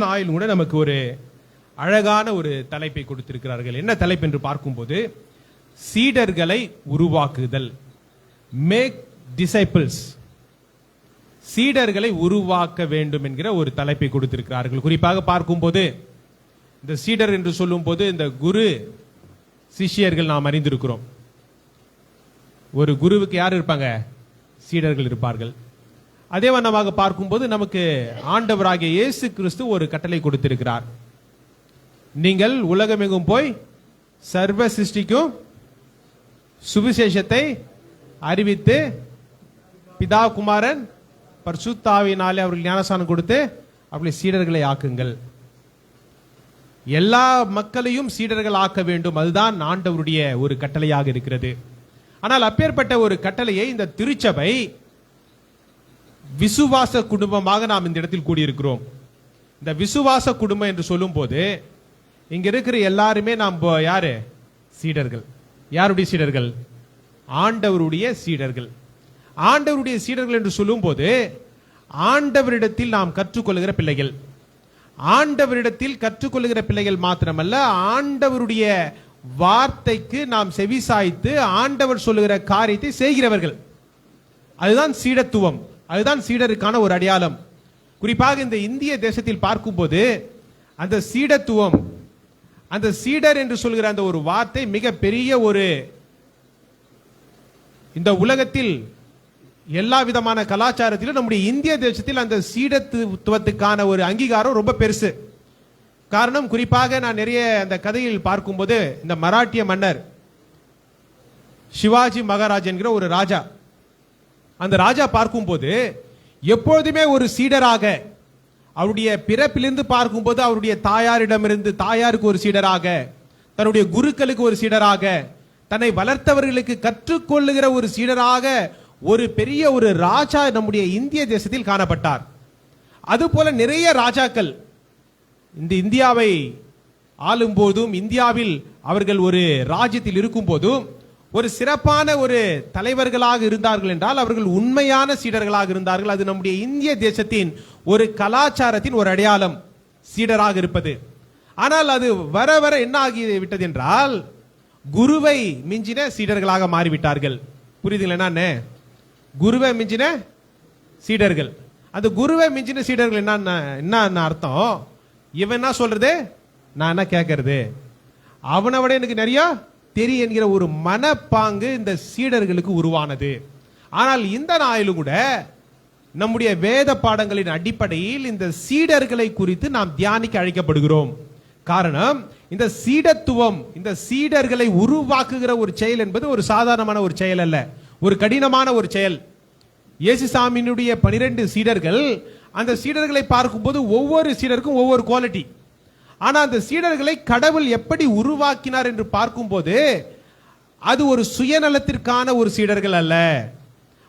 நாயில் கூட நமக்கு ஒரு அழகான ஒரு தலைப்பை கொடுத்திருக்கிறார்கள். என்ன தலைப்பு என்று பார்க்கும்போது, சீடர்களை உருவாக்குதல், மேக் டிசைபிள்ஸ். சீடர்களை உருவாக்க வேண்டும் என்கிற ஒரு தலைப்பை கொடுத்திருக்கிறார்கள். குறிப்பாக பார்க்கும்போது, இந்த சீடர் என்று சொல்லும் போது இந்த குரு சிஷ்யர்கள் நாம் அறிந்திருக்கிறோம். ஒரு குருவுக்கு யார் இருப்பாங்க? சீடர்கள் இருப்பார்கள். அதே வண்ணமாக பார்க்கும்போது நமக்கு ஆண்டவராகிய இயேசு கிறிஸ்து ஒரு கட்டளை கொடுத்திருக்கிறார். நீங்கள் உலகமெங்கும் போய் சர்வ சிருஷ்டிக்கும் சுவிசேஷத்தை அறிவித்து பிதா குமாரன் பரிசுத்த ஆவியினாலே அவர்கள் ஞானஸ்நானம் கொடுத்து அவர்களை சீடர்களை ஆக்குங்கள். எல்லா மக்களையும் சீடர்கள் ஆக்க வேண்டும். அதுதான் ஆண்டவருடைய ஒரு கட்டளையாக இருக்கிறது. ஆனால் அப்பேற்பட்ட ஒரு கட்டளையை இந்த திருச்சபை விசுவாச குடும்பமாக நாம் இந்த இடத்தில் கூடியிருக்கிறோம். இந்த விசுவாச குடும்பம் என்று சொல்லும் போது இங்க இருக்கிற எல்லாருமே நாம் யாரு? சீடர்கள். யாருடைய சீடர்கள்? ஆண்டவருடைய சீடர்கள். ஆண்டவருடைய சீடர்கள் என்று சொல்லும் போது ஆண்டவரிடத்தில் நாம் கற்றுக்கொள்கிற பிள்ளைகள். ஆண்டவரிடத்தில் கற்றுக்கொள்கிற பிள்ளைகள் மாத்திரமல்ல, ஆண்டவருடைய வார்த்தைக்கு நாம் செவிசாய்த்து ஆண்டவர் சொல்லுகிற காரியத்தை செய்கிறவர்கள். அதுதான் சீடத்துவம். அதுதான் சீடருக்கான ஒரு அடையாளம். குறிப்பாக இந்த இந்திய தேசத்தில் பார்க்கும்போது அந்த சீடத்துவம், அந்த சீடர் என்று சொல்கிற அந்த ஒரு வார்த்தை மிக பெரிய ஒரு, இந்த உலகத்தில் எல்லா விதமான கலாச்சாரத்திலும் நம்முடைய இந்திய தேசத்தில் அந்த சீடத்துவத்துக்கான ஒரு அங்கீகாரம் ரொம்ப பெருசு. காரணம், குறிப்பாக நான் நிறைய அந்த கதையில் பார்க்கும்போது இந்த மராட்டிய மன்னர் சிவாஜி மகாராஜ் என்கிற ஒரு ராஜா, அந்த ராஜா பார்க்கும்போது எப்பொழுதுமே ஒரு சீடராக, அவருடைய பிறப்பிலிருந்து பார்க்கும்போது அவருடைய தாயாரிடமிருந்து தாயாருக்கு ஒரு சீடராக, தன்னுடைய குருக்களுக்கு ஒரு சீடராக, தன்னை வளர்த்தவர்களுக்கு கற்றுக்கொள்ளுகிற ஒரு சீடராக ஒரு பெரிய ஒரு ராஜா நம்முடைய இந்திய தேசத்தில் காணப்பட்டார். அதுபோல நிறைய ராஜாக்கள் இந்த இந்தியாவை ஆளும் போதும், இந்தியாவில் அவர்கள் ஒரு ராஜ்யத்தில் இருக்கும் போதும் ஒரு சிறப்பான ஒரு தலைவர்களாக இருந்தார்கள் என்றால் அவர்கள் உண்மையான சீடர்களாக இருந்தார்கள். அது நம்முடைய இந்திய தேசத்தின் ஒரு கலாச்சாரத்தின் ஒரு அடையாளம், சீடராக இருப்பது. ஆனால் அது வர வர என்ன ஆகி விட்டது என்றால், குருவை மிஞ்சின சீடர்களாக மாறிவிட்டார்கள். புரியுதுங்களா? என்ன குருவை மிஞ்சின சீடர்கள். அந்த குருவை மிஞ்சின சீடர்கள் என்ன அர்த்தம்? இவன் என்ன சொல்றது, நான் என்ன கேட்கறது, அவனை விட எனக்கு நிறைய தெரியும் என்கிற ஒரு மனப்பாங்கு இந்த சீடர்களுக்கு உருவானது. ஆனால் இந்த நாளிலும் கூட நம்முடைய வேத பாடங்களின் அடிப்படையில் இந்த சீடர்களை குறித்து நாம் தியானிக்க அழைக்கப்படுகிறோம். காரணம், இந்த சீடத்துவம், இந்த சீடர்களை உருவாக்குகிற ஒரு செயல் என்பது ஒரு சாதாரணமான ஒரு செயல் அல்ல, ஒரு கடினமான ஒரு செயல். இயேசுசாமியினுடைய 12 சீடர்கள், அந்த சீடர்களை பார்க்கும்போது ஒவ்வொரு சீடருக்கும் ஒவ்வொரு குவாலிட்டி. ஆனா அந்த சீடர்களை கடவுள் எப்படி உருவாக்கினார் என்று பார்க்கும்போது அது ஒரு சுயநலத்திற்கான ஒரு சீடர்கள் அல்ல.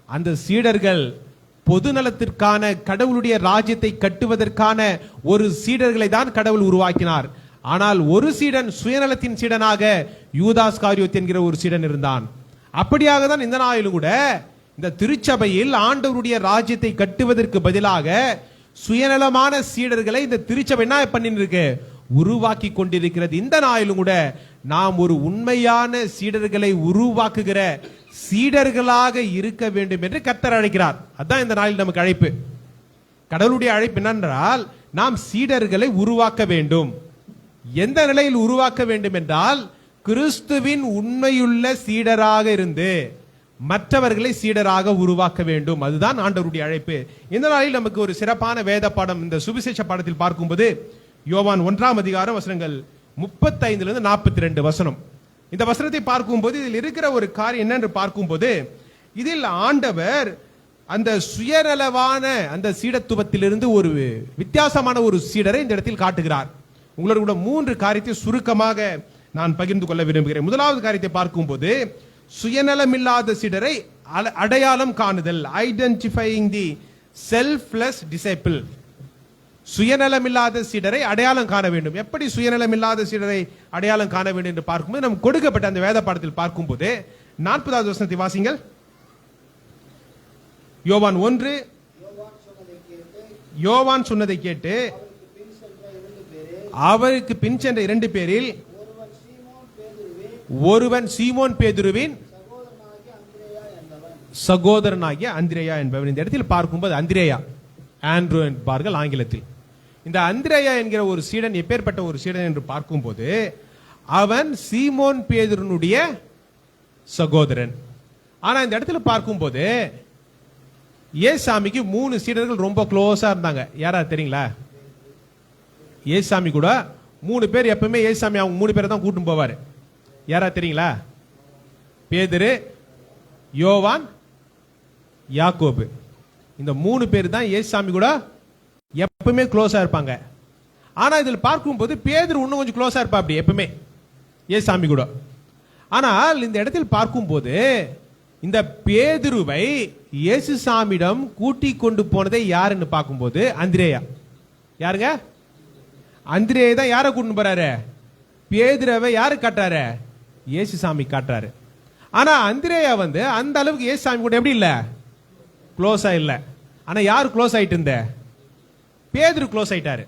அந்த சீடர்கள் பொதுநலத்திற்கான, கடவுளுடைய ராஜ்யத்தை கட்டுவதற்கான ஒரு சீடர்களை தான் கடவுள் உருவாக்கினார். ஆனால் ஒரு சீடன் சுயநலத்தின் சீடனாக யூதாஸ் காரியோத் என்கிற ஒரு சீடன் இருந்தான். அப்படியாக தான் இந்த நாளிலும் கூட இந்த திருச்சபையில் ஆண்டவருடைய ராஜ்யத்தை கட்டுவதற்கு பதிலாக சுயநலமான சீடர்களை இந்த திருச்சபை என்ன பண்ணிருக்கு? உருவாக்கி கொண்டிருக்கிறது. இந்த நாளிலும் கூட நாம் ஒரு உண்மையான சீடர்களை உருவாக்குகிற சீடர்களாக இருக்க வேண்டும் என்று கர்த்தர் அழைக்கிறார். அதான் இந்த நாளில் நமக்கு அழைப்பு. கடவுளுடைய அழைப்பு என்னென்றால், நாம் சீடர்களை உருவாக்க வேண்டும். எந்த நிலையில் உருவாக்க வேண்டும் என்றால், கிறிஸ்துவின் உண்மையுள்ள சீடராக இருந்து மற்றவர்களை சீடராக உருவாக்க வேண்டும். அதுதான் ஆண்டவருடைய அழைப்பு. இந்த நாளில் நமக்கு ஒரு சிறப்பான வேத பாடம் இந்த சுவிசேஷ பாடத்தில் பார்க்கும்போது யோவான் 1ஆம் அதிகாரம் வசனங்கள் 35 - 42 வசனம். இந்த வசனத்தை பார்க்கும்போது இதில் இருக்கிற ஒரு காரியம் என்னென்று பார்க்கும்போது, இதில் ஆண்டவர் அந்த சுயநலவான அந்த சீடத்துவத்திலிருந்து ஒரு வித்தியாசமான ஒரு சீடரை இந்த இடத்தில் காட்டுகிறார். உங்களோட கூட 3 காரியத்தை சுருக்கமாக நான் பகிர்ந்து கொள்ள விரும்புகிறேன். முதலாவது காரியத்தை பார்க்கும்போது, சுயநலமில்லாத சீடரை அடையாளம் காணுதல், ஐடென்டிஃபையிங் தி செல்ஃப்லெஸ் டிசைபிள். சுயநலமில்லாத சீடரை அடையாளம் காண வேண்டும். எப்படி சுயநலமில்லாத சீடரை அடையாளம் காண வேண்டும் என்று பார்க்கும்போது, நமக்கு கொடுக்கப்பட்ட அந்த வேத பாடத்தில் பார்க்கும்போது 40வது வசனத்தை வாசிங்கள். யோவான் 1 யோவான் சொன்னதை கேட்டு அவருக்கு பின் சென்ற 2 பேரில் ஒருவன் சீமோன் பேதுருவின் சகோதரனாகிய அந்திரேயா என்பவன். இந்த இடத்தில் பார்க்கும்போது அந்திரேயா, ஆண்ட்ரூ என்பார்கள் ஆங்கிலத்தில். இந்த அந்திரேயா என்கிற ஒரு சீடன் எப்பேற்பட்ட ஒரு சீடன் என்று பார்க்கும்போது அவன் சீமோன் பேதுருனுடைய சகோதரன். ஆனா இந்த இடத்துல பார்க்கும்போது ஏசாமிக்கு 3 சீடர்கள் ரொம்ப க்ளோஸா இருந்தாங்க. யாரா தெரியுங்களா? ஏசாமி கூட 3 பேர் எப்பவுமே ஏசாமி அவங்க 3 பேரை தான் கூட்டிட்டு போவாரு. யாரா தெரியுங்களா? பேதுரு, யோவான், யாக்கோபு. இந்த 3 பேர் தான் ஏசாமி கூட எப்பவுமே க்ளோஸா இருப்பாங்க. ஆனா இதில் பார்க்கும்போது பேதுரு இன்னும் கொஞ்சம் க்ளோஸா இருப்பா அப்படி எப்பவுமே ஏசாமி கூட. ஆனால் இந்த இடத்தில் பார்க்கும்போது இந்த பேதுருவை இயேசு சாமியிடம் கூட்டி கொண்டு போனதை யாருன்னு பார்க்கும்போது அந்திரேயா. யாருங்க? அந்திரேயா தான் யாரை கூட்டிட்டு போறாரு? பேதுருவை யாரு காட்டுறாரு? இயேசு சாமி காட்டுறாரு. ஆனா அந்திரேயா அந்த அளவுக்கு இயேசு சாமி கூட எப்படி இல்ல? க்ளோஸா இல்ல. ஆனா யாரு க்ளோஸ் ஆயிட்டு இருந்த? பேதுரு க்ளோஸ் ஆயிட்டாரு.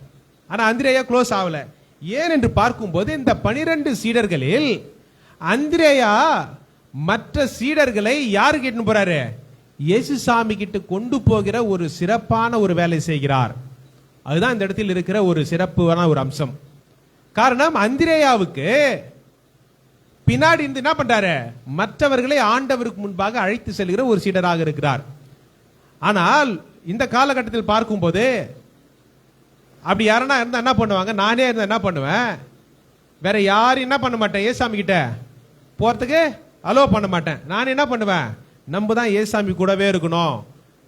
ஆனா அந்திரேயா க்ளோஸ் ஆகல. ஏன் என்று பார்க்கும்போது இந்த 12 சீடர்களில் அந்திரேயா மற்ற சீடர்களை யாரு கிட்ட போறாரு? இயேசு சாமி கிட்ட கொண்டு போகிற ஒரு சிறப்பான ஒரு வேலை செய்கிறார். அதுதான் இந்த இடத்தில் இருக்கிற ஒரு சிறப்பான ஒரு அம்சம். காரணம் அந்திரேயாவுக்கு பின்னாடி இருந்து என்ன பண்றாரு? மற்றவர்களை ஆண்டவருக்கு முன்பாக அழைத்து செல்கிற ஒரு சீடராக இருக்கிறார். ஆனால் இந்த காலகட்டத்தில் பார்க்கும்போது அப்படி யாரனா இருந்தா என்ன பண்ணுவாங்க? நானே இருந்தா என்ன பண்ணுவேன்? வேற யாரும் என்ன பண்ண மாட்டேன், ஏசாமி கிட்ட போறதுக்கு அலோ பண்ண மாட்டேன். நான் என்ன பண்ணுவேன்? நம்ம தான் ஏசாமி கூடவே இருக்கணும்,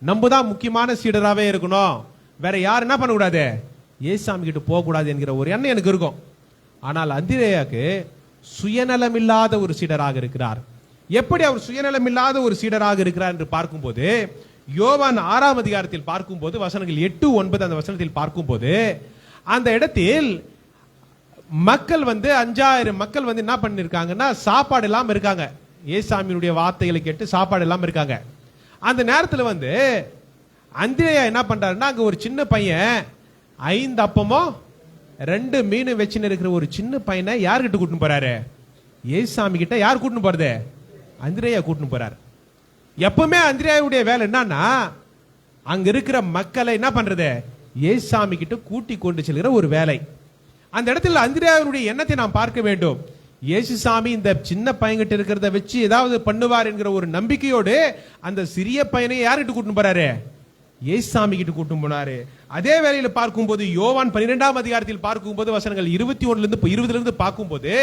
நம்ம தான் முக்கியமான சீடராகவே இருக்கணும், வேற யார் என்ன பண்ணக்கூடாது, ஏசாமி கிட்ட போகக்கூடாது என்கிற ஒரு எண்ணம் எனக்கு இருக்கும். ஆனால் அந்திரேயாக்கு சுயநலம் இல்லாத ஒரு சீடராக இருக்கிறார். எப்படி அவர் சுயநலம் இல்லாத ஒரு சீடராக இருக்கிறார் என்று பார்க்கும்போது யோவான் 6ஆம் அதிகாரத்தில் பார்க்கும்போது வசனங்கள் 8, 9 அந்த வசனத்தில் பார்க்கும்போது அந்த இடத்தில் மக்கள் 5000 மக்கள் என்ன பண்ணிருக்காங்கன்னா சாப்பாடு இல்லாம இருக்காங்க. ஏசாமியினுடைய வார்த்தைகளை கேட்டு சாப்பாடு இல்லாம இருக்காங்க. அந்த நேரத்தில் அந்திரேயா என்ன பண்றாருன்னா அங்க ஒரு சின்ன பையன் 5 அப்பமும் 2 மீன் வச்சுன்னு இருக்கிற ஒரு சின்ன பையனை யார்கிட்ட கூட்டின்னு போறாரு? ஏசாமி கிட்ட. யார் கூட்டின்னு போறது? அந்திரேயா கூட்டின்னு போறாரு. எப்பவுமே அந்திரேயாவுடைய வேலை என்னன்னா அங்க இருக்கிற மக்களை என்ன பண்றது? ஏசாமி கிட்ட கூட்டி கொண்டு செல்கிற ஒரு வேலை. அந்த இடத்துல அந்திரேயாவுடைய எண்ணத்தை நாம் பார்க்க வேண்டும். இயேசு சாமி இந்த சின்ன பையன்கிட்ட இருக்கிறத வச்சு ஏதாவது பண்ணுவார் என்கிற ஒரு நம்பிக்கையோடு அந்த சிறிய பையனை யார்கிட்ட கூட்டின்னு போறாரு? ஏசாமி கிட்ட கூட்டின்னு போனாரு. அதே வேளையில பார்க்கும்போது யோவான் 12ஆம் அதிகாரத்தில் பார்க்கும்போது வசனங்கள் 21 இருந்து 20 இருந்து பார்க்கும்போது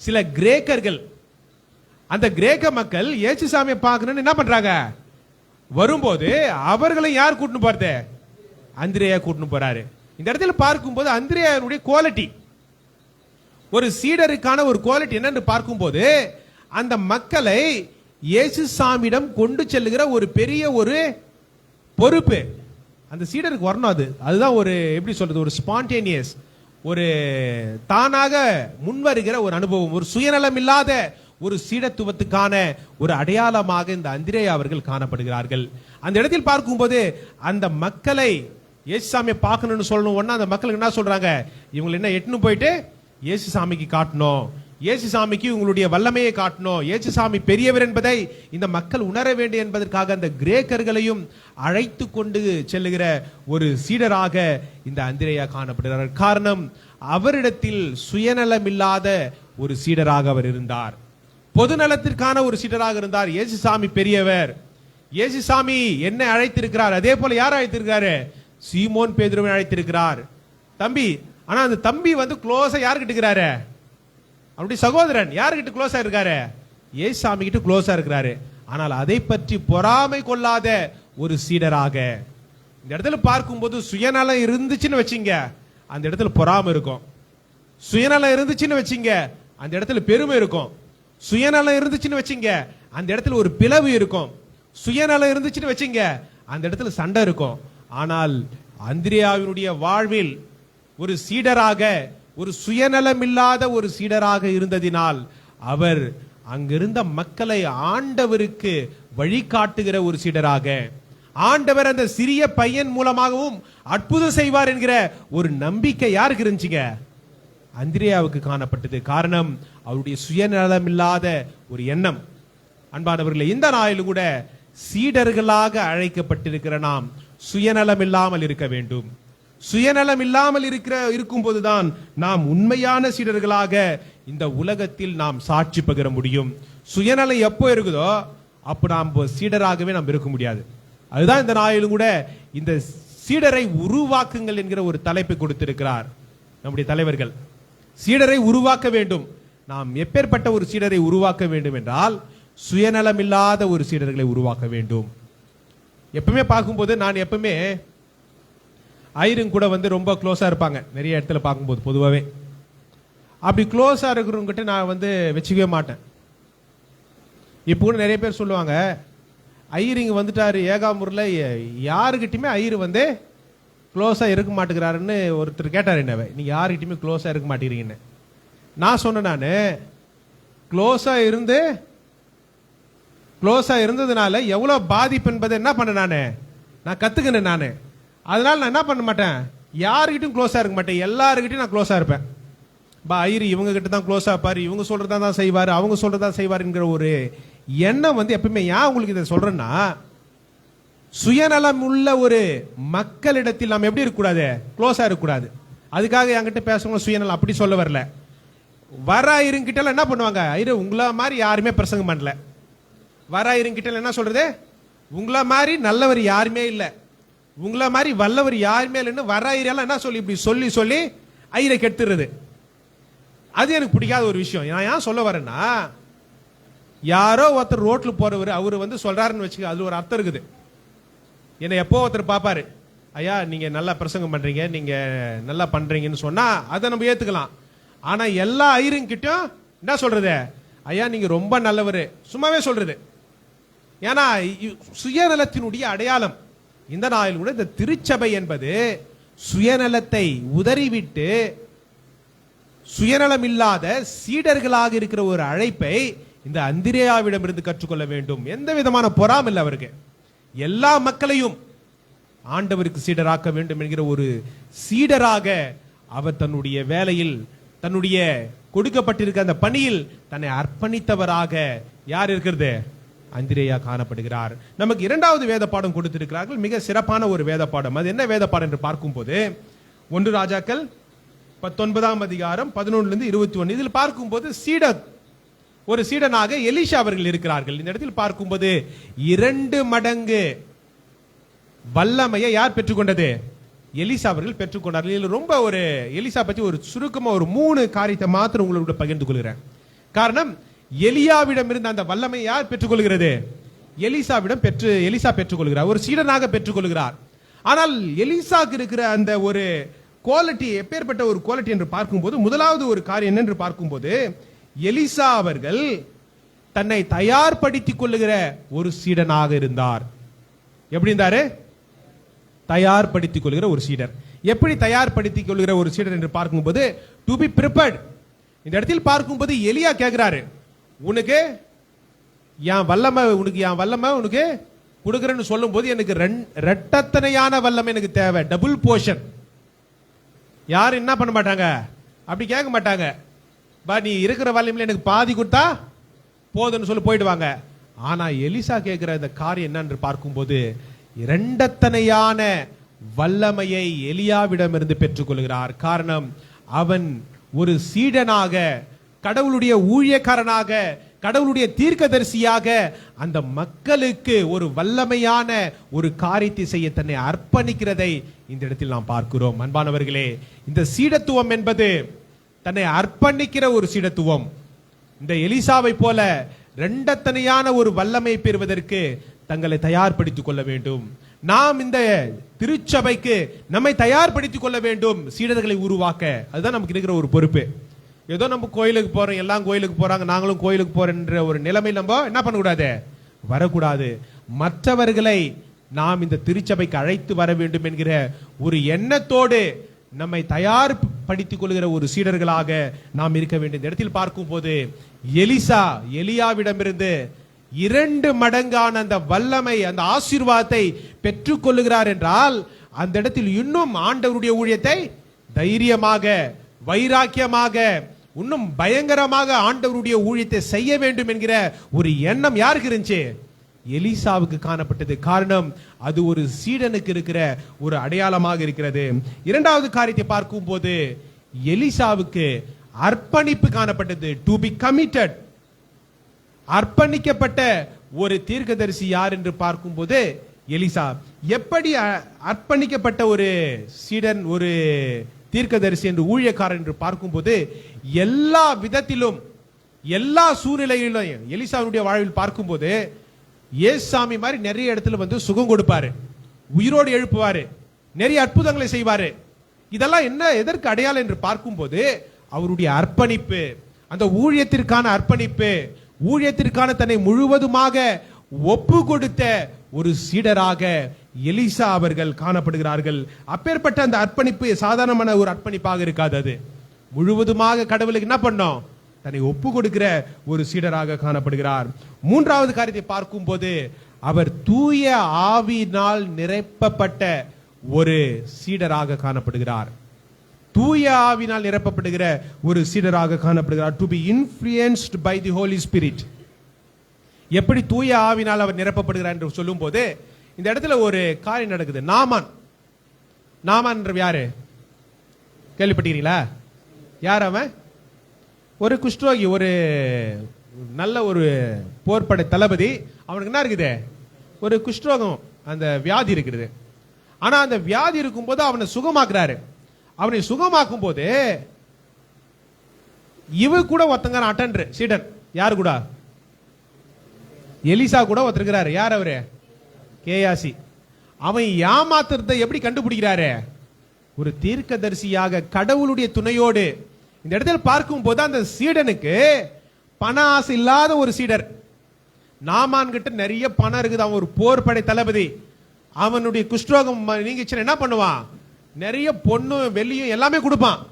சில கிரேக்கர்கள், அந்த கிரேக்க மக்கள் இயேசு சாமியை பார்க்கணும்னு என்ன பண்றாங்க? வரும்போது அவர்களை யார் கூட்டின்னு போறது? அந்திரேயா கூட்டின்னு போறாரு. இந்த இடத்துல பார்க்கும்போது அந்திரேயாவுடைய குவாலிட்டி, ஒரு சீடருக்கான ஒரு குவாலிட்டி என்னன்னு பார்க்கும்போது அந்த மக்களை இயேசு சாமியிடம் கொண்டு செல்லுகிற ஒரு பெரிய ஒரு பொறுப்பு அந்த சீடருக்கு வரணும். அதுதான் ஒரு எப்படி சொல்றது, ஒரு ஸ்பான்டேனியஸ், ஒரு தானாக முன்வருகிற ஒரு அனுபவம், ஒரு சுயநலம் இல்லாத ஒரு சீடத்துவத்துக்கான ஒரு அடையாளமாக இந்த அந்திரேயா அவர்கள் காணப்படுகிறார்கள். அந்த இடத்தில் பார்க்கும்போது அந்த மக்களை இயேசு சாமியை பார்க்கணும்னு சொல்லணும். அந்த மக்களுக்கு என்ன சொல்றாங்க? இவங்களை என்ன எட்டுன்னு போயிட்டு இயேசு சாமிக்கு காட்டணும், இயேசு சாமிக்கு உங்களுடைய வல்லமையை காட்டணும், இயேசு சாமி பெரியவர் என்பதை இந்த மக்கள் உணர வேண்டும் என்பதற்காக அந்த கிரேக்கர்களையும் அழைத்து கொண்டு செல்லுகிற ஒரு சீடராக இந்த அந்திரேயா காணப்படுகிறார். காரணம், அவரிடத்தில் சுயநலம் இல்லாத ஒரு சீடராக அவர் இருந்தார், பொது நலத்திற்கான ஒரு சீடராக இருந்தார். இயேசு சாமி பெரியவர், இயேசு சாமி என்ன அழைத்திருக்கிறார், அதே போல யார் அழைத்திருக்கிறாரு? சீமோன் பேதுருவை அழைத்திருக்கிறார், தம்பி. ஆனா அந்த தம்பி க்ளோஸா யார்கிட்ட இருக்கிறாரு? அவருடைய சகோதரன் யார்கிட்ட க்ளோஸா இருக்காரு? இயேசு சாமி கிட்ட க்ளோஸா இருக்கிறாரு. ஆனால் அதை பற்றி பொறாமை கொள்ளாத ஒரு சீடராக இந்த இடத்துல பார்க்கும்போது சுயநலம் இருந்துச்சுன்னு வச்சுங்க, அந்த இடத்துல பொறாமை இருக்கும். சுயநலம் இருந்துச்சுன்னு வச்சுங்க, அந்த இடத்துல பெருமை இருக்கும். சுயநலம் இருந்துச்சுன்னு வச்சுங்க, அந்த இடத்துல ஒரு பிளவு இருக்கும். சுயநலம் இருந்துச்சுன்னு வச்சுங்க, அந்த இடத்துல சண்டை இருக்கும். ஆனால் அந்திரேயாவினுடைய வாழ்வில் ஒரு சீடராக, ஒரு சுயநலம் இல்லாத ஒரு சீடராக இருந்ததினால் அவர் அங்கிருந்த மக்களை ஆண்டவருக்கு வழிகாட்டுகிற ஒரு சீடராக, ஆண்டவர் அந்த சிறிய பையன் மூலமாகவும் அற்புதம் செய்வார் என்கிற ஒரு நம்பிக்கை யாருக்கு இருந்துச்சுங்க? அந்திரேயாவுக்கு காணப்பட்டது. காரணம் அவருடைய சுயநலமில்லாத ஒரு எண்ணம். அன்பானவர்களே, இந்த நாளிலும் கூட சீடர்களாக அழைக்கப்பட்டிருக்கிற நாம் சுயநலம் இல்லாமல் இருக்க வேண்டும். சுயநலம் இல்லாமல் இருக்கும் போதுதான் நாம் உண்மையான சீடர்களாக இந்த உலகத்தில் நாம் சாட்சி பகிர முடியும். சுயநலம் எப்போ இருக்குதோ அப்போ நாம் சீடராகவே நாம் இருக்க முடியாது. அதுதான் இந்த நாளிலும் கூட இந்த சீடரை உருவாக்குங்கள் என்கிற ஒரு தலைப்பை கொடுத்திருக்கிறார் நம்முடைய தலைவர்கள். சீடரை உருவாக்க வேண்டும். நாம் எப்பேற்பட்ட ஒரு சீடரை உருவாக்க வேண்டும் என்றால் சுயநலம் இல்லாத ஒரு சீடர்களை உருவாக்க வேண்டும். எப்பவுமே பார்க்கும்போது நான் எப்பவுமே ஐயருங்க கூட ரொம்ப க்ளோஸா இருப்பாங்க. நிறைய இடத்துல பார்க்கும்போது பொதுவாகவே அப்படி க்ளோஸா இருக்கிறவங்கிட்ட நான் வச்சுக்கவே மாட்டேன். இப்போ கூட நிறைய பேர் சொல்லுவாங்க, ஐயர் இங்க வந்துட்டாரு ஏகாம்பூர்ல, யாருக்கிட்டையுமே ஐயர் க்ளோஸா இருக்க மாட்டேங்கிறாருன்னு ஒருத்தர் கேட்டார் என்னவே, நீங்க யாருக்கிட்டையுமே க்ளோஸா இருக்க மாட்டேங்கிறீங்கன்னு. நான் சொன்னேன், நான் க்ளோஸா இருந்ததுனால எவ்வளவு பாதிப்பு என்பதை என்ன பண்ண நான் கத்துக்கினேன். நான் அதனால நான் என்ன பண்ண மாட்டேன், யாருக்கிட்டையும் க்ளோஸா இருக்க மாட்டேன், எல்லாருக்கிட்டையும் நான் க்ளோஸா இருப்பேன். ஐயர் இவங்க கிட்ட தான் க்ளோஸா இருப்பாரு, இவங்க சொல்றதா தான் செய்வாரு, அவங்க சொல்றதா செய்வாருங்கிற ஒரு எண்ணம் எப்பவுமே. ஏன் உங்களுக்கு இதை சொல்றேன்னா, சுயநலம் உள்ள ஒரு மக்களிடத்தில் நாம் எப்படி இருக்கக்கூடாது, க்ளோஸா இருக்கக்கூடாது. அதுக்காக என்கிட்ட பேசவங்க சுயநலம் அப்படி சொல்ல வரல. வர ஐயருங்கிட்ட என்ன பண்ணுவாங்க, ஐயர் உங்கள மாதிரி யாருமே பிரசங்கம் பண்ணல. வர ஐயருங்கிட்ட என்ன சொல்றது, உங்கள மாதிரி நல்லவர் யாருமே இல்லை, உங்கள மாதிரி வல்லவர் யாருமே இல்லைன்னு வர ஐயரெல்லாம் என்ன சொல்லி இப்படி சொல்லி சொல்லி ஐயரை கெடுத்துறது. அது எனக்கு பிடிக்காத ஒரு விஷயம். நான் ஏன் சொல்ல வரேன்னா, யாரோ ஒருத்தர் ரோட்ல போறவர் அவரு சொல்றாருன்னு வச்சுக்க, அது ஒரு அர்த்தம் இருக்குது. என்னை எப்போ ஒருத்தர் பாப்பாரு, ஐயா நீங்க நல்லா பிரசங்கம் பண்றீங்க, நீங்க நல்லா பண்றீங்கன்னு சொன்னா அதை நம்ம ஏத்துக்கலாம். ஆனா எல்லா ஐயருங்கிட்டும் என்ன சொல்றது, ஐயா நீங்க ரொம்ப நல்லவர் சும்மாவே சொல்றது. ஏன்னா சுயநலத்தினுடைய அடையாளம். இந்த நாளில் கூட இந்த திருச்சபை என்பது சுயநலத்தை உதறிவிட்டு சுயநலம் இல்லாத சீடர்களாக இருக்கிற ஒரு அழைப்பை இந்த அந்திரேயாவிடமிருந்து கற்றுக்கொள்ள வேண்டும். எந்த விதமான பொறாமை அவருக்கு, எல்லா மக்களையும் ஆண்டவருக்கு சீடராக்க வேண்டும் என்கிற ஒரு சீடராக அவர் தன்னுடைய வேலையில், தன்னுடைய கொடுக்கப்பட்டிருக்க அந்த பணியில் தன்னை அர்ப்பணித்தவராக யார் இருக்கிறது, அந்திரேயா காணப்படுகிறார். நமக்கு இரண்டாவது வேத பாடம் கொடுத்திருக்கிறார்கள், மிக சிறப்பான ஒரு வேத பாடம். அது என்ன வேத பாடம் என்று பார்க்கும்போது 1 ராஜாக்கள் 19ஆம் அதிகாரம் 11-21. இதில் பார்க்கும்போது ஒரு சீடனாக எலிஷா அவர்கள் இருக்கிறார்கள். இந்த இடத்தில் பார்க்கும்போது 2 மடங்கு வல்லமையை யார் பெற்றுக்கொண்டது, எலிசா அவர்கள் பெற்றுக்கொண்டார்கள். இதில் ரொம்ப ஒரு எலிசா பற்றி ஒரு சுருக்கமா ஒரு 3 காரியத்தை மாத்திரம் உங்களோட பகிர்ந்து கொள்கிறேன். காரணம், எலியாவிடம் இருந்த அந்த வல்லமை யார் பெற்றுக்கொள்கிறது, எலிசா பெற்றுக்கொள்கிறார், ஒரு சீடனாக பெற்றுக்கொள்கிறார். ஆனால் எலிசாக்கு இருக்கிற அந்த ஒரு குவாலிட்டி எப்பேற்பட்ட ஒரு குவாலிட்டி என்று பார்க்கும்போது, முதலாவது ஒரு காரியம் என்ன என்று பார்க்கும்போது, எலிசா அவர்கள் தன்னை தயார்படுத்திக் கொள்ளுகிற ஒரு சீடனாக இருந்தார். எப்படி இருந்தாரு, தயார்படுத்திக் கொள்கிற ஒரு சீடர். எப்படி தயார்படுத்திக் கொள்கிற ஒரு சீடர் என்று பார்க்கும்போது, டு பி பிரிப்பேர்ட். இந்த இடத்தில் பார்க்கும்போது எலியா கேட்கிறாரு, உனக்கு என் வல்லமை உனக்கு கொடுக்கிறேன்னு சொல்லும் போது எனக்கு ரெட்டத்தனையான வல்லமை எனக்கு தேவை, டபுள் போர்ஷன். யாரும் என்ன பண்ண மாட்டாங்க, அப்படி கேட்க மாட்டாங்க. நீ இருக்கிற வல்லமையில எனக்கு பாதி கொடுத்தா போதுன்னு சொல்லி போயிடுவாங்க. ஆனா எலிசா கேட்கிற இந்த காரியம் என்னன்னு பார்க்கும்போது, இரண்டத்தனையான வல்லமையை எலியாவிடமிருந்து பெற்றுக்கொள்கிறார். காரணம், அவன் ஒரு சீடனாக, கடவுளுடைய ஊழியக்காரனாக, கடவுளுடைய தீர்க்கதரிசியாக அந்த மக்களுக்கு ஒரு வல்லமையான ஒரு காரியத்தை செய்ய தன்னை அர்ப்பணிக்கிறதை இந்த இடத்தில் நாம் பார்க்கிறோம். அன்பானவர்களே, இந்த சீடத்துவம் என்பது தன்னை அர்ப்பணிக்கிற ஒரு சீடத்துவம். இந்த எலிசாவை போல இரண்டத்தனையான ஒரு வல்லமை பெறுவதற்கு தங்களை தயார்படுத்திக் கொள்ள வேண்டும். நாம் இந்த திருச்சபைக்கு நம்மை தயார்படுத்திக் கொள்ள வேண்டும், சீடர்களை உருவாக்க. அதுதான் நமக்கு இருக்கிற ஒரு பொறுப்பு. ஏதோ நம்ம கோயிலுக்கு போறோம், எல்லாம் கோயிலுக்கு போறாங்க, நாங்களும் கோயிலுக்கு போறோன்ற ஒரு நிலைமை நம்ம என்ன பண்ணக்கூடாது, வரக்கூடாது. மற்றவர்களை நாம் இந்த திருச்சபைக்கு அழைத்து வர வேண்டும் என்கிற ஒரு எண்ணத்தோடு நம்மை தயார்படுத்திக் கொள்கிற ஒரு சீடர்களாக நாம் இருக்க வேண்டும். இந்த இடத்தில் பார்க்கும் போது எலியாவிடமிருந்து 2 மடங்கான அந்த வல்லமை, அந்த ஆசீர்வாதத்தை பெற்றுக் கொள்ளுகிறார் என்றால், அந்த இடத்தில் இன்னும் ஆண்டவருடைய ஊழியத்தை தைரியமாக வைராக்கியமாக, இன்னும் பயங்கரமாக ஆண்டவருடைய ஊழியத்தை செய்ய வேண்டும் என்கிற ஒரு எண்ணம் யாருக்கு இருந்துச்சு? எலிசாவுக்கு காணப்பட்டது. காரணம், அது ஒரு சீடனுக்கு இருக்கிற ஒரு அடையாளமாக இருக்கிறது. இரண்டாவது காரியத்தை பார்க்கும்போது எலிசாவுக்கு அர்ப்பணிப்பு காணப்பட்டது. டு பி கமிட்டட், அர்ப்பணிக்கப்பட்ட ஒரு தீர்க்கதரிசி யார் என்று பார்க்கும்போது எலிசா. எப்படி அர்ப்பணிக்கப்பட்ட ஒரு சீடன், ஒரு தீர்க்கதரிசி என்று, ஊழியக்காரன் என்று பார்க்கும்போது எல்லா விதத்திலும், எல்லா சூழ்நிலைகளிலும் எலிசாவுடைய வாழ்வில் பார்க்கும்போது ஏசாமி மாதிரி நிறைய இடத்துல வந்து சுகம் கொடுப்பாரு, உயிரோடு எழுப்புவாரு, நிறைய அற்புதங்களை செய்வாரு. இதெல்லாம் என்ன, எதற்கு அடையாளம் என்று பார்க்கும்போது அவருடைய அர்ப்பணிப்பு, அந்த ஊழியத்திற்கான அர்ப்பணிப்பு, ஊழியத்திற்கான தன்னை முழுவதுமாக ஒப்பு கொடுத்த ஒரு சீடராக எலிசா அவர்கள் காணப்படுகிறார்கள். அப்பேற்பட்ட அந்த அர்ப்பணிப்பு சாதாரணமான ஒரு அர்ப்பணிப்பாக இருக்காது. அது முழுவதுமாக கடவுளுக்கு என்ன பண்ணோம், தன்னை ஒப்பு கொடுக்கிற ஒரு சீடராக காணப்படுகிறார். மூன்றாவது காரியத்தை பார்க்கும்போது அவர் தூய ஆவியினால் நிரப்பப்பட்ட ஒரு சீடராக காணப்படுகிறார். தூய ஆவினால் நிரப்பப்படுகிற ஒரு சீடராக காணப்படுகிறார். To be influenced by the holy spirit. எப்படி தூய ஆவினால் அவர் நிரப்பப்படுகிறார் என்று சொல்லும் போது இந்த இடத்துல ஒரு காரியம் நடக்குது. நாமான் யாரு கேள்விப்பட்டீங்களா? யார் அவன்? ஒரு குஷ்டரோகி, ஒரு நல்ல ஒரு போர்படை தளபதி. அவனுக்கு என்ன இருக்குது? ஒரு குஷ்டரோகம், அந்த வியாதி இருக்கிறது. ஆனா அந்த வியாதி இருக்கும்போது அவனை சுகமாக்குறாரு. அவனை சுகமாக்கும் போது இவ கூட ஒருத்தங்க அட்டெண்டர் சீடன், யாரு கூட? எலிசா கூட ஒருத்தருக்கிறாரு. யார் அவரு? கேயாசி. அவன் ஏமாத்துறதை எப்படி கண்டுபிடிக்கிறாரு? ஒரு தீர்க்கதரிசியாக கடவுளுடைய துணையோடு. இந்த இடத்துல பார்க்கும் போது அந்த சீடனுக்கு பண ஆசை இல்லாத ஒரு சீடர். நாமான் கிட்ட நிறைய பணம் இருக்குது, அவன் ஒரு போர் படை தளபதி. அவனுடைய குஷ்டரோகம் நீங்கிச்சுன்னா என்ன பண்ணுவான்? நிறைய பொண்ணும் வெள்ளியும் எல்லாமே கொடுப்பான்.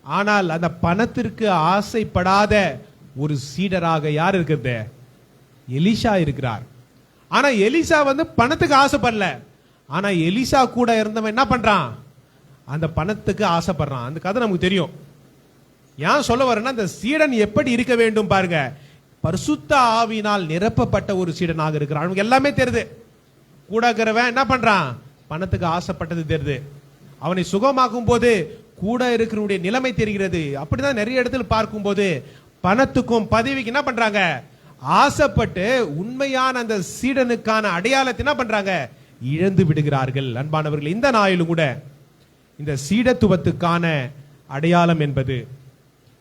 ஆனால் அந்த பணத்திற்கு ஆசைப்படாத ஒரு சீடராக யார் இருக்கிறது? எலிசா இருக்கிறார். ஆனா எலிசா வந்து பணத்துக்கு ஆசைப்படல. ஆனா எலிசா கூட இருந்தவன் என்ன பண்றான்? அந்த பணத்துக்கு ஆசைப்படுறான். அந்த கதை நமக்கு தெரியும். ஏன் சொல்ல வரேன்னா, அந்த சீடன் எப்படி இருக்க வேண்டும் பாருங்க. பரிசுத்த ஆவியினால் நிரப்பப்பட்ட ஒரு சீடனாக இருக்கிறான். அவனுக்கு எல்லாமே தெரியுது. கூட இருக்கிறவன் என்ன பண்றான்? பணத்துக்கு ஆசைப்பட்டது தெரியுது. அவனை சுகமாக்கும் போது கூட இருக்கிறவனுடைய நிலைமை தெரிகிறது. அப்படிதான் நிறைய இடத்துல பார்க்கும் போது பணத்துக்கும் பதவிக்கு என்ன பண்றாங்க? ஆசைப்பட்டு உண்மையான அந்த சீடனுக்கான அடையாளத்தை என்ன பண்றாங்க? இழந்து விடுகிறார்கள். அன்பானவர்கள், இந்த நாளிலும் கூட இந்த சீடத்துவத்துக்கான அடையாளம் என்பது,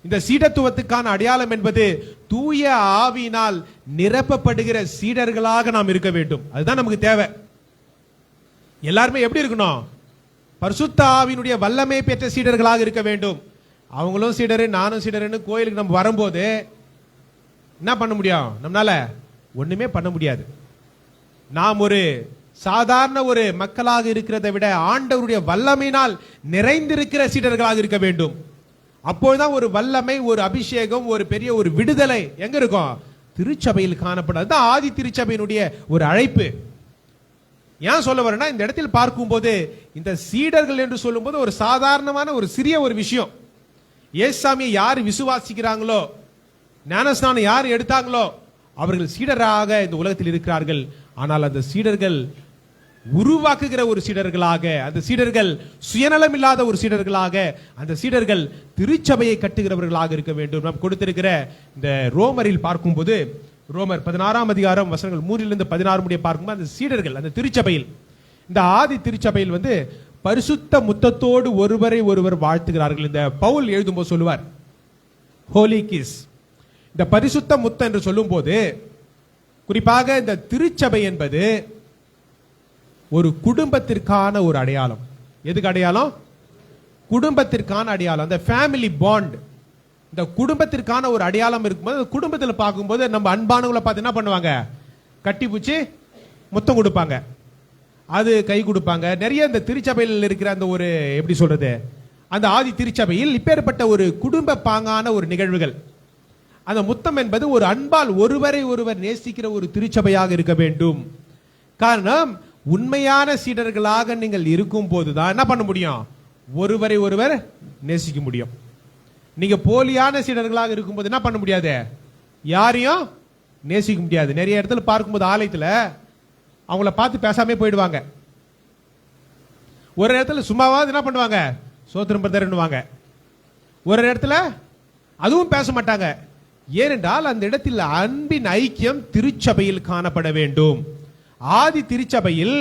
இந்த சீடத்துவத்துக்கான அடையாளம் என்பது தூய ஆவியினால் நிரப்பப்படுகிற சீடர்களாக நாம் இருக்க வேண்டும். அதுதான் நமக்கு தேவை. எல்லாருமே எப்படி இருக்கணும்? பரிசுத்த ஆவியினுடைய வல்லமை பெற்ற சீடர்களாக இருக்க வேண்டும். அவங்களும் சீடரு, நானும் சீடருன்னு கோயிலுக்கு நம்ம வரும்போது என்ன பண்ண முடியும்? நம்மளால ஒண்ணுமே பண்ண முடியாது. நாம் ஒரு சாதாரண ஒரு மக்களாக இருக்கிறதை விட ஆண்டவருடைய வல்லமையினால் நிறைந்திருக்கிற சீடர்களாக இருக்க வேண்டும். அப்போதுதான் ஒரு வல்லமை, ஒரு அபிஷேகம், ஒரு பெரிய ஒரு விடுதலை எங்க இருக்கும்? திருச்சபையில் காணப்படும். அதுதான் ஆதி திருச்சபையினுடைய ஒரு அழைப்பு. ஏன் சொல்ல வரேன்னா, இந்த இடத்தில் பார்க்கும்போது இந்த சீடர்கள் என்று சொல்லும்போது ஒரு சாதாரணமான ஒரு சிறிய ஒரு விஷயம். இயேசுசாமியை யார் விசுவாசிக்கிறாங்களோ, ஞானஸ்நானம் யார் எடுத்தாங்களோ அவர்கள் சீடராக இந்த உலகத்தில் இருக்கிறார்கள். ஆனால் அந்த சீடர்கள் உருவாக்குகிற ஒரு சீடர்களாக, அந்த சீடர்கள் சுயநலம் இல்லாத ஒரு சீடர்களாக, அந்த சீடர்கள் திருச்சபையை கட்டுகிறவர்களாக இருக்க வேண்டும். நாம் கொடுத்திருக்கிற இந்த ரோமரில் பார்க்கும்போது, ரோமர் 16ஆம் அதிகாரம் வசனங்கள் 3-16 முடிய பார்க்கும்போது அந்த சீடர்கள், அந்த திருச்சபையில், இந்த ஆதி திருச்சபையில் வந்து பரிசுத்த முத்தத்தோடு ஒருவரை ஒருவர் வாழ்த்துகிறார்கள். இந்த பவுல் எழுதும்போது சொல்லுவார், ஹோலி கிஸ். இந்த பரிசுத்த முத்தம் என்று சொல்லும் போது குறிப்பாக இந்த திருச்சபை என்பது ஒரு குடும்பத்திற்கான ஒரு அடையாளம். எதுக்கு அடையாளம்? குடும்பத்திற்கான அடையாளம். அந்த ஃபேமிலி பாண்ட், இந்த குடும்பத்திற்கான ஒரு அடையாளம் இருக்கும்போது, குடும்பத்தில் பார்க்கும்போது நம்ம அன்பானவங்களை பார்த்து என்ன பண்ணுவாங்க? கட்டி பூச்சி முத்தம் கொடுப்பாங்க, அது கை கொடுப்பாங்க. நிறைய இந்த திருச்சபையில் இருக்கிற அந்த ஒரு எப்படி சொல்றது, அந்த ஆதி திருச்சபையில் இப்பேற்பட்ட ஒரு குடும்ப பாங்கான ஒரு நிகழ்வுகள். அந்த முத்தம் என்பது ஒரு அன்பால் ஒருவரை ஒருவர் நேசிக்கிற ஒரு திருச்சபையாக இருக்க வேண்டும். காரணம், உண்மையான சீடர்களாக நீங்கள் இருக்கும் போதுதான் என்ன பண்ண முடியும்? ஒருவரை ஒருவர் நேசிக்க முடியும். நீங்க போலியான சீடர்களாக இருக்கும்போது என்ன பண்ண முடியாது? யாரையும் நேசிக்க முடியாது. நிறைய இடத்துல பார்க்கும்போது ஆலயத்துல அவங்கள பார்த்து பேசாமே போயிடுவாங்க. ஒரு இடத்துல சும்மாவாவது என்ன பண்ணுவாங்க? சோத்திரம் பிரதர்ன்னுவாங்க. ஒரு இடத்துல அதுவும் பேச மாட்டாங்க. ஏனென்றால் அந்த இடத்தில் அன்பின் ஐக்கியம் திருச்சபையில் காணப்பட வேண்டும். ஆதி திருச்சபையில்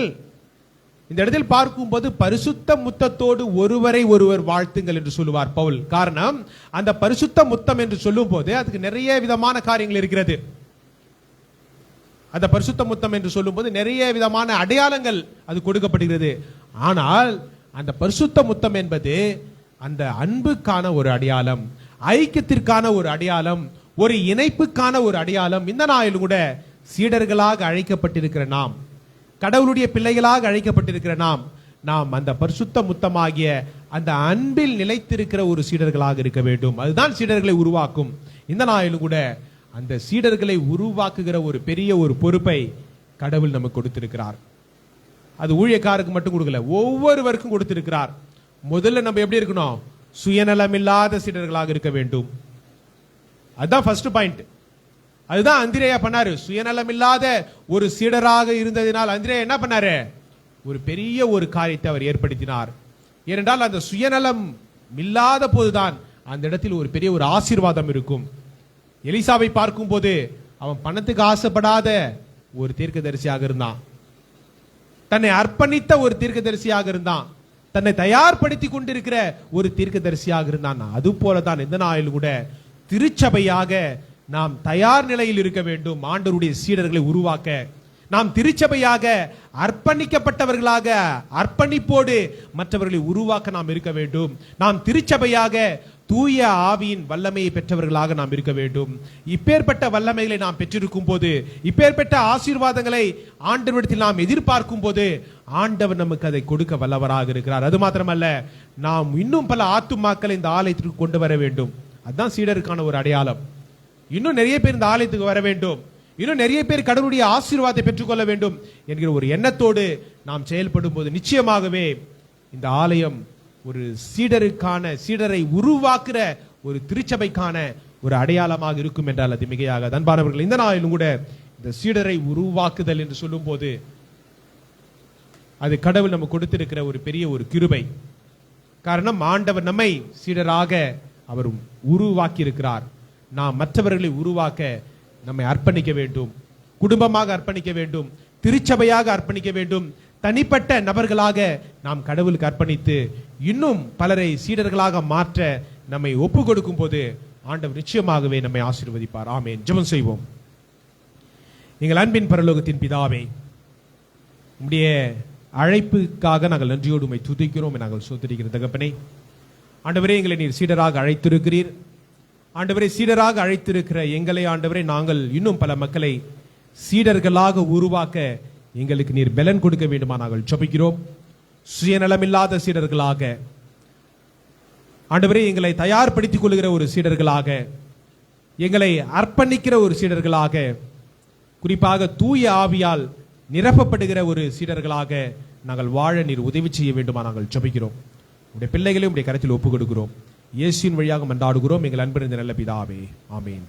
இந்த இடத்தில் பார்க்கும்போது பரிசுத்த முத்தத்தோடு ஒருவரை ஒருவர் வாழ்த்துங்கள் என்று சொல்லுவார் பவுல். காரணம், அந்த பரிசுத்த முத்தம் என்று சொல்லும் போது அதுக்கு நிறைய விதமான காரியங்கள் இருக்கிறது. அந்த பரிசுத்த முத்தம் என்று சொல்லும் போது நிறைய விதமான அடையாளங்கள் அது கொடுக்கப்படுகிறது. ஆனால் அந்த பரிசுத்த முத்தம் என்பது அந்த அன்புக்கான ஒரு அடையாளம், ஐக்கியத்திற்கான ஒரு அடையாளம், ஒரு இணைப்புக்கான ஒரு அடையாளம். இந்த நாளில் கூட சீடர்களாக அழைக்கப்பட்டிருக்கிற நாம், கடவுளுடைய பிள்ளைகளாக அழைக்கப்பட்டிருக்கிற நாம் அந்த பரிசுத்த முத்தமாகிய அந்த அன்பில் நிலைத்திருக்கிற ஒரு சீடர்களாக இருக்க வேண்டும். அதுதான் சீடர்களை உருவாக்கும். இந்த நாளிலும் கூட அந்த சீடர்களை உருவாக்குகிற ஒரு பெரிய ஒரு பொறுப்பை கடவுள் நமக்கு கொடுத்திருக்கிறார். அது ஊழியக்காரருக்கு மட்டும் கொடுக்கல, ஒவ்வொருவருக்கும் கொடுத்திருக்கிறார். முதல்ல நம்ம எப்படி இருக்கணும்? சுயநலம் இல்லாத சீடர்களாக இருக்க வேண்டும். அதுதான் ஃபர்ஸ்ட் பாயிண்ட். அதுதான் அந்திரேயா பண்ணாரு. சுயநலம் இல்லாத ஒரு சீடராக இருந்ததினால் அந்திரேயா என்ன பண்ணாரு? ஒரு பெரிய ஒரு காரியத்தை அவர் ஏற்படுத்தினார். ஏனென்றால் அந்த சுயநலம் இல்லாத போதுதான் அந்த இடத்தில் ஒரு பெரிய ஒரு ஆசீர்வாதம் இருக்கும். எலிசாவை பார்க்கும் போது அவன் பணத்துக்கு ஆசைப்படாத ஒரு தீர்க்கதரிசியாக இருந்தான். தன்னை அர்ப்பணித்த ஒரு தீர்க்கதரிசியாக இருந்தான். தன்னை தயார்படுத்தி கொண்டிருக்கிற ஒரு தீர்க்கதரிசியாக இருந்தான். அது போலதான் இந்த நாளில் கூட திருச்சபையாக நாம் தயார் நிலையில் இருக்க வேண்டும். ஆண்டவருடைய சீடர்களை உருவாக்க நாம் திருச்சபையாக அர்ப்பணிக்கப்பட்டவர்களாக, அர்ப்பணிப்போடு மற்றவர்களை உருவாக்க நாம் இருக்க வேண்டும். நாம் திருச்சபையாக தூய ஆவியின் வல்லமையை பெற்றவர்களாக நாம் இருக்க வேண்டும். இப்பேற்பட்ட வல்லமைகளை நாம் பெற்றிருக்கும் போது, இப்பேற்பட்ட ஆசீர்வாதங்களை ஆண்டவரிடத்தில் நாம் எதிர்பார்க்கும் போது ஆண்டவர் நமக்கு அதை கொடுக்க வல்லவராக இருக்கிறார். அது மாத்திரமல்ல, நாம் இன்னும் பல ஆத்துமாக்களை இந்த ஆலயத்திற்கு கொண்டு வர வேண்டும். அதுதான் சீடருக்கான ஒரு அடையாளம். இன்னும் நிறைய பேர் இந்த ஆலயத்துக்கு வர வேண்டும், இன்னும் நிறைய பேர் கடவுளுடைய ஆசீர்வாதத்தை பெற்றுக்கொள்ள வேண்டும் என்கிற ஒரு எண்ணத்தோடு நாம் செயல்படும் போது நிச்சயமாகவே இந்த ஆலயம் ஒரு சீடரை உருவாக்குற ஒரு திருச்சபைக்கான ஒரு அடையாளமாக இருக்கும் என்றால் அது மிகையாக. அன்பானவர்கள், இந்த நாளிலும் கூட இந்த சீடரை உருவாக்குதல் என்று சொல்லும் போது அது கடவுள் நமக்கு கொடுத்திருக்கிற ஒரு பெரிய ஒரு கிருபை. காரணம், ஆண்டவர் நம்மை சீடராக அவர் உருவாக்கி இருக்கிறார். நாம் மற்றவர்களை உருவாக்க நம்மை அர்ப்பணிக்க வேண்டும். குடும்பமாக அர்ப்பணிக்க வேண்டும், திருச்சபையாக அர்ப்பணிக்க வேண்டும், தனிப்பட்ட நபர்களாக நாம் கடவுளுக்கு அர்ப்பணித்து இன்னும் பலரை சீடர்களாக மாற்ற நம்மை ஒப்பு கொடுக்கும் போது ஆண்டவர் நிச்சயமாகவே நம்மை ஆசீர்வதிப்பார். ஆமென். ஜெபம் செய்வோம். எங்கள் அன்பின் பரலோகத்தின் பிதாவே, உம்முடைய அழைப்புக்காக நாங்கள் நன்றியோடு உம்மை துதிக்கிறோம், நாங்கள் சோதரிக்கிற தகப்பனே. ஆண்டவரே, எங்களை நீர் சீடராக அழைத்திருக்கிறீர். ஆண்டவரே, சீடராக அழைத்திருக்கிற எங்களை ஆண்டவரே, நாங்கள் இன்னும் பல மக்களை சீடர்களாக உருவாக்க எங்களுக்கு நீர் பலன் கொடுக்க வேண்டுமா நாங்கள் ஜெபிக்கிறோம். சுயநலமில்லாத சீடர்களாக ஆண்டவரே, எங்களை தயார்படுத்திக் கொள்கிற ஒரு சீடர்களாக, எங்களை அர்ப்பணிக்கிற ஒரு சீடர்களாக, குறிப்பாக தூய ஆவியால் நிரப்பப்படுகிற ஒரு சீடர்களாக நாங்கள் வாழ நீர் உதவி செய்ய வேண்டுமா நாங்கள் ஜெபிக்கிறோம். உடைய பிள்ளைகளை உடைய கரத்தில் ஒப்புக் கொடுக்கிறோம். இயேசுவின் வழியாக மன்றாடுகிறோம் எங்கள் அன்பின் நல்ல பிதாவே. ஆமென்.